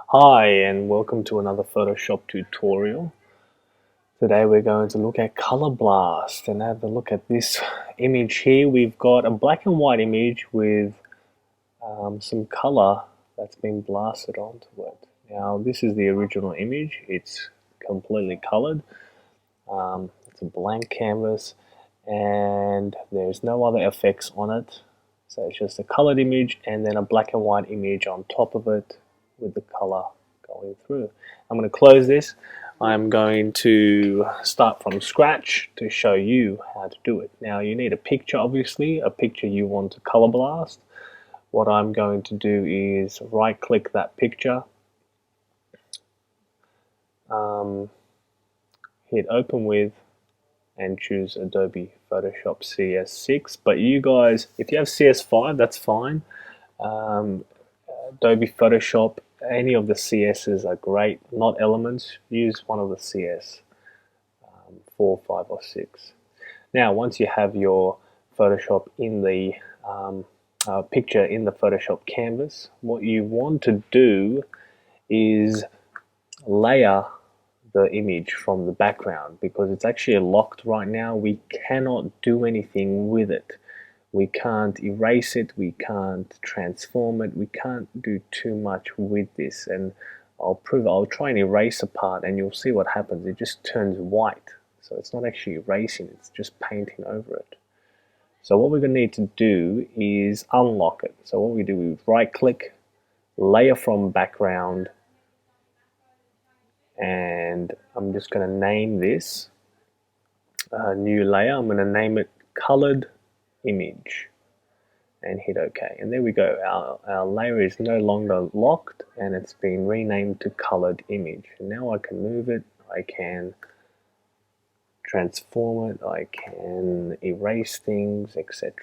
Hi and welcome to another Photoshop tutorial. Today we're going to look at Color Blast and have a look at this image here. We've got a black and white image with some color that's been blasted onto it. Now this is the original image. It's completely colored. It's a blank canvas and there's no other effects on it. So it's just a colored image and then a black and white image on top of it with the color going through. I'm going to close this. I'm going to start from scratch to show you how to do it. Now you need a picture, obviously, a picture you want to color blast. What I'm going to do is right click that picture, hit open with, and choose Adobe Photoshop CS6. But you guys, if you have CS5, that's fine. Adobe Photoshop, any of the CSs are great, not Elements. Use one of the CS 4, 5, or 6. Now, once you have your Photoshop in the picture in the Photoshop canvas, what you want to do is layer the image from the background because it's actually locked right now. We cannot do anything with it. We can't erase it, we can't transform it, we can't do too much with this. And I'll try and erase a part and you'll see what happens. It just turns white. So it's not actually erasing, it's just painting over it. So what we're going to need to do is unlock it. So what we do is right click, layer from background, and I'm just going to name this a new layer. I'm going to name it colored image and hit OK. And there we go. Our layer is no longer locked and it's been renamed to colored image. And now I can move it, I can transform it, I can erase things, etc.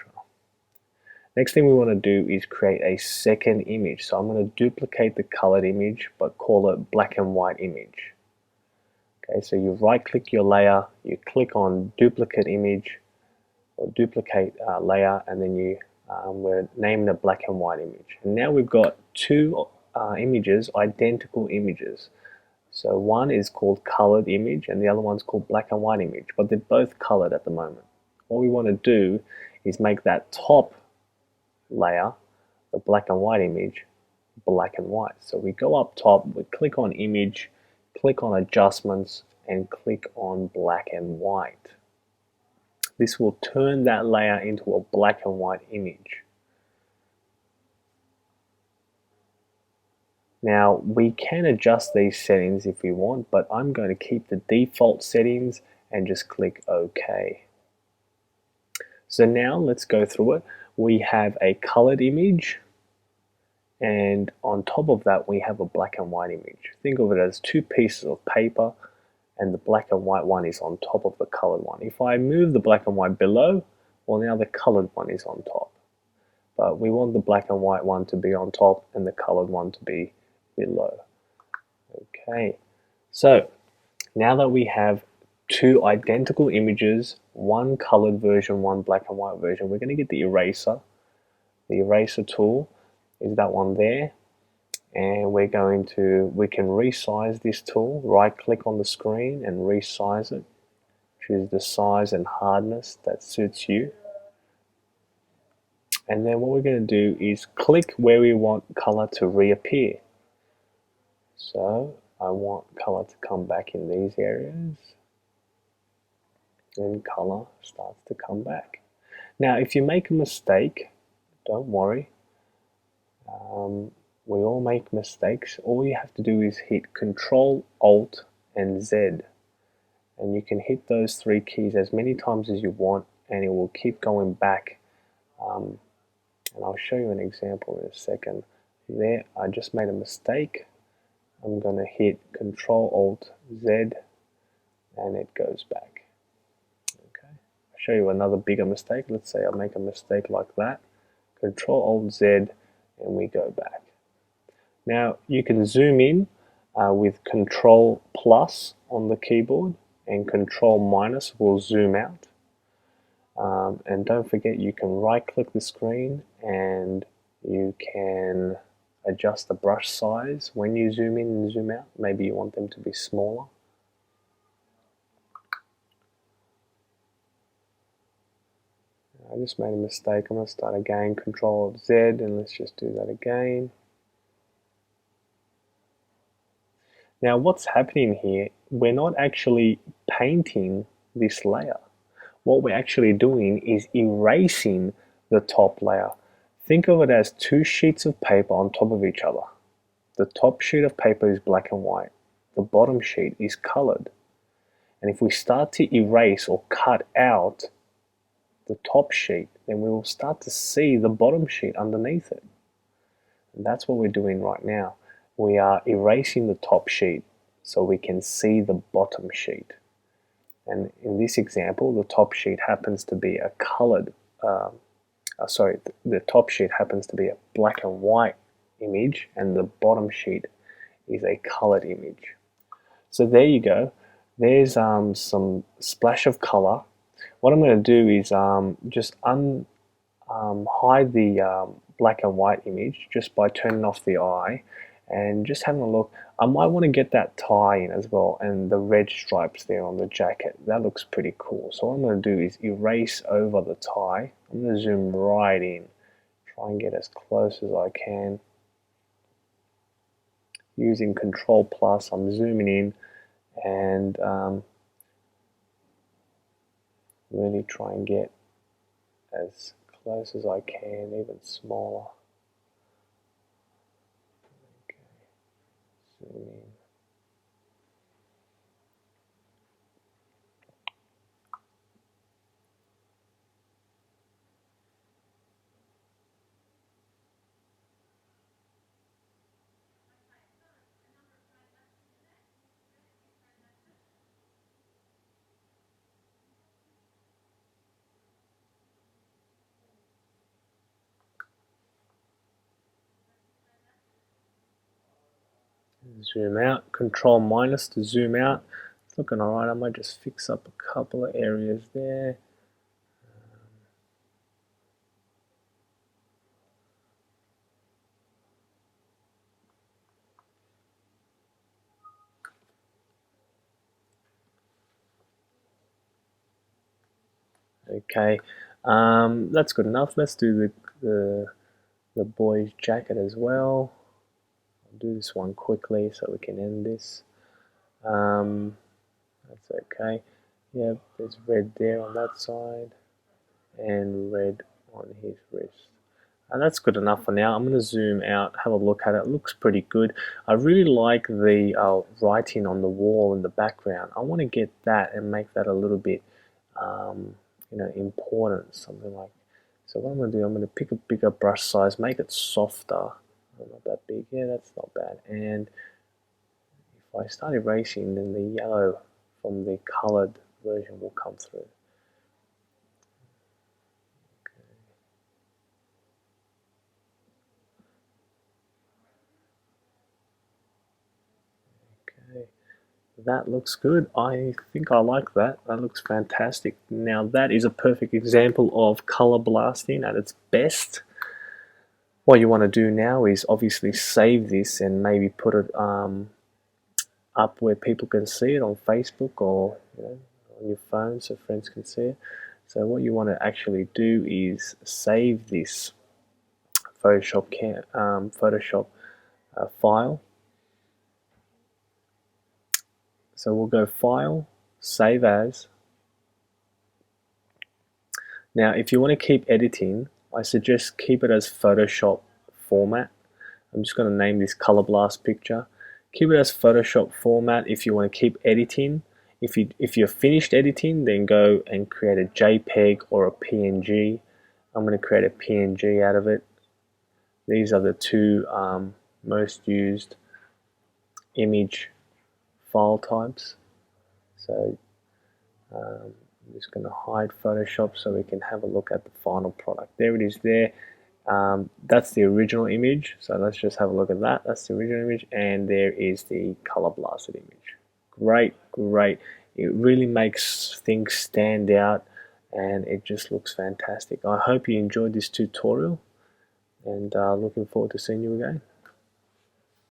Next thing we want to do is create a second image. So I'm going to duplicate the colored image but call it black and white image. Okay, so you right click your layer, you click on duplicate image or duplicate layer, and then we're naming a black and white image. And now we've got two images, identical images. So one is called colored image and the other one's called black and white image, but they're both colored at the moment. What we want to do is make that top layer, the black and white image, black and white. So we go up top, we click on image, click on adjustments, and click on black and white. This will turn that layer into a black and white image. Now we can adjust these settings if we want, but I'm going to keep the default settings and just click OK. So now let's go through it. We have a colored image, and on top of that we have a black and white image. Think of it as two pieces of paper, and the black and white one is on top of the colored one. If I move the black and white below, well, now the colored one is on top. But we want the black and white one to be on top and the colored one to be below. Okay, so now that we have two identical images, one colored version, one black and white version, we're going to get the eraser. The eraser tool is that one there, and we can resize this tool. Right click on the screen and resize it. Choose the size and hardness that suits you. And then what we're going to do is click where we want color to reappear. So I want color to come back in these areas, and color starts to come back. Now if you make a mistake, don't worry. We all make mistakes. All you have to do is hit Control, Alt, and Z. And you can hit those three keys as many times as you want, and it will keep going back. And I'll show you an example in a second. There, I just made a mistake. I'm going to hit Control, Alt, Z, and it goes back. Okay. I'll show you another bigger mistake. Let's say I make a mistake like that. Control, Alt, Z, and we go back. Now you can zoom in with Control plus on the keyboard, and Control minus will zoom out. And don't forget, you can right click the screen and you can adjust the brush size when you zoom in and zoom out. Maybe you want them to be smaller. I just made a mistake. I'm going to start again, Control Z, and let's just do that again. Now what's happening here, we're not actually painting this layer. What we're actually doing is erasing the top layer. Think of it as two sheets of paper on top of each other. The top sheet of paper is black and white. The bottom sheet is colored. And if we start to erase or cut out the top sheet, then we will start to see the bottom sheet underneath it. And that's what we're doing right now. We are erasing the top sheet so we can see the bottom sheet. And in this example, the top sheet happens to be a colored, the top sheet happens to be a black and white image, and the bottom sheet is a colored image. So there you go. There's some splash of color. What I'm going to do is just hide the black and white image just by turning off the eye and just having a look. I might want to get that tie in as well, and the red stripes there on the jacket. That looks pretty cool. So what I'm going to do is erase over the tie. I'm going to zoom right in, try and get as close as I can. Using Control Plus, I'm zooming in and really try and get as close as I can, even smaller. Okay. Zoom in. Zoom out, Control minus to zoom out. It's looking alright. I might just fix up a couple of areas there. Okay, that's good enough. Let's do the boy's jacket as well. I'll do this one quickly so we can end this. That's okay. Yeah, there's red there on that side and red on his wrist. And that's good enough for now. I'm going to zoom out, have a look at it. It looks pretty good. I really like the writing on the wall in the background. I want to get that and make that a little bit important, something like. So what I'm going to do, I'm going to pick a bigger brush size, make it softer. Not that big. Yeah, that's not bad. And if I start erasing, then the yellow from the colored version will come through. Okay. That looks good. I think I like that. That looks fantastic. Now that is a perfect example of color blasting at its best. What you want to do now is obviously save this and maybe put it up where people can see it on Facebook or on your phone so friends can see it. So what you want to actually do is save this Photoshop file. So we'll go File, Save As. Now if you want to keep editing, I suggest keep it as Photoshop format. I'm just going to name this Color Blast picture. Keep it as Photoshop format if you want to keep editing. If you're finished editing, then go and create a JPEG or a PNG. I'm going to create a PNG out of it. These are the two most used image file types. So I'm just going to hide Photoshop so we can have a look at the final product. There it is there. That's the original image, so let's just have a look at that. That's the original image, and there is the color blasted image. Great, great. It really makes things stand out, and it just looks fantastic. I hope you enjoyed this tutorial, and looking forward to seeing you again.